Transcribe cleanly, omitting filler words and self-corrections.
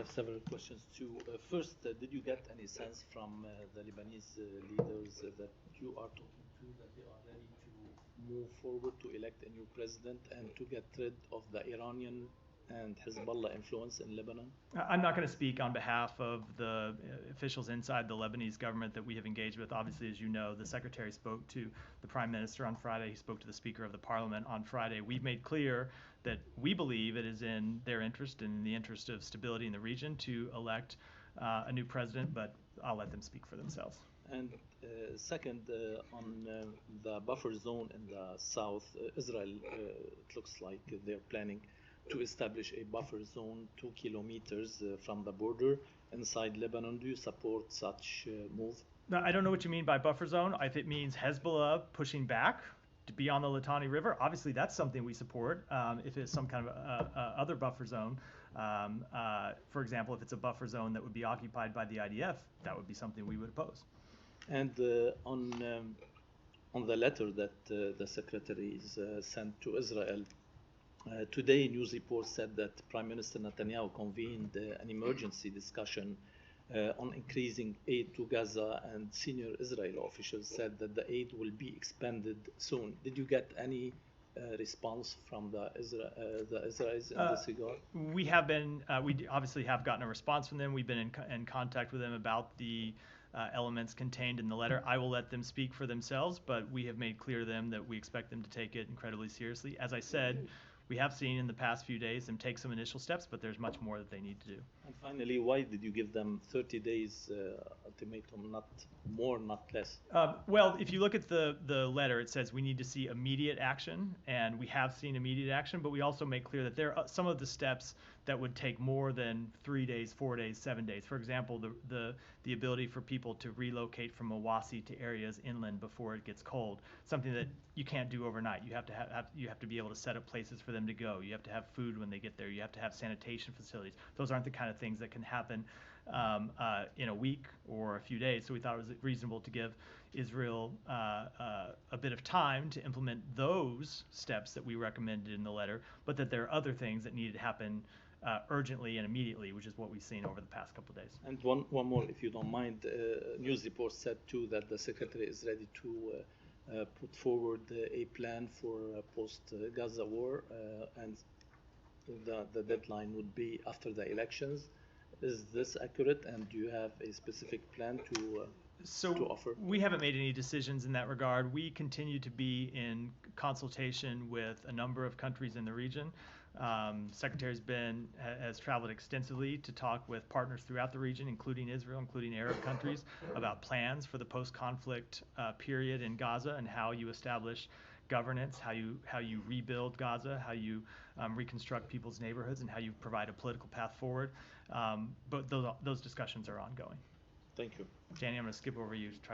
have several questions too. First, did you get any sense from the Lebanese leaders that you are talking to that they are ready to move forward to elect a new president and to get rid of the Iranian and Hezbollah influence in Lebanon? I'm not going to speak on behalf of the officials inside the Lebanese government that we have engaged with. Obviously, as you know, the secretary spoke to the prime minister on Friday. He spoke to the speaker of the parliament on Friday. We've made clear that we believe it is in their interest and in the interest of stability in the region to elect a new president, but I'll let them speak for themselves. And second, on the buffer zone in the south, Israel, it looks like they're planning to establish a buffer zone 2 kilometers from the border inside Lebanon. Do you support such move? Now, I don't know what you mean by buffer zone. If it means Hezbollah pushing back to be on the Litani River, obviously that's something we support. If it's some kind of other buffer zone, for example, if it's a buffer zone that would be occupied by the IDF, that would be something we would oppose. And on the letter that the secretaries sent to Israel, today, news reports said that Prime Minister Netanyahu convened an emergency discussion on increasing aid to Gaza, and senior Israeli officials said that the aid will be expanded soon. Did you get any response from the Israelis in this regard? We have been, we obviously have gotten a response from them. We've been in contact with them about the elements contained in the letter. I will let them speak for themselves, but we have made clear to them that we expect them to take it incredibly seriously. As I said, we have seen in the past few days them take some initial steps, but there's much more that they need to do. And finally, why did you give them 30 days ultimatum, not more, not less? Well, if you look at the letter, it says we need to see immediate action, and we have seen immediate action, but we also make clear that there are some of the steps that would take more than 3 days, 4 days, 7 days. For example, the ability for people to relocate from Mawasi to areas inland before it gets cold, something that you can't do overnight. You have to be able to set up places for them to go. You have to have food when they get there. You have to have sanitation facilities. Those aren't the kind of things that can happen in a week or a few days. So we thought it was reasonable to give Israel a bit of time to implement those steps that we recommended in the letter, but that there are other things that needed to happen urgently and immediately, which is what we've seen over the past couple of days. And one more, if you don't mind. News reports said too that the secretary is ready to put forward a plan for post-Gaza war, and the deadline would be after the elections. Is this accurate, and do you have a specific plan to offer? We haven't made any decisions in that regard. We continue to be in consultation with a number of countries in the region. Secretary has traveled extensively to talk with partners throughout the region, including Israel, including Arab countries, about plans for the post-conflict period in Gaza and how you establish governance, how you rebuild Gaza, how you reconstruct people's neighborhoods, and how you provide a political path forward. But those discussions are ongoing. Thank you. Danny, I'm going to skip over you to try to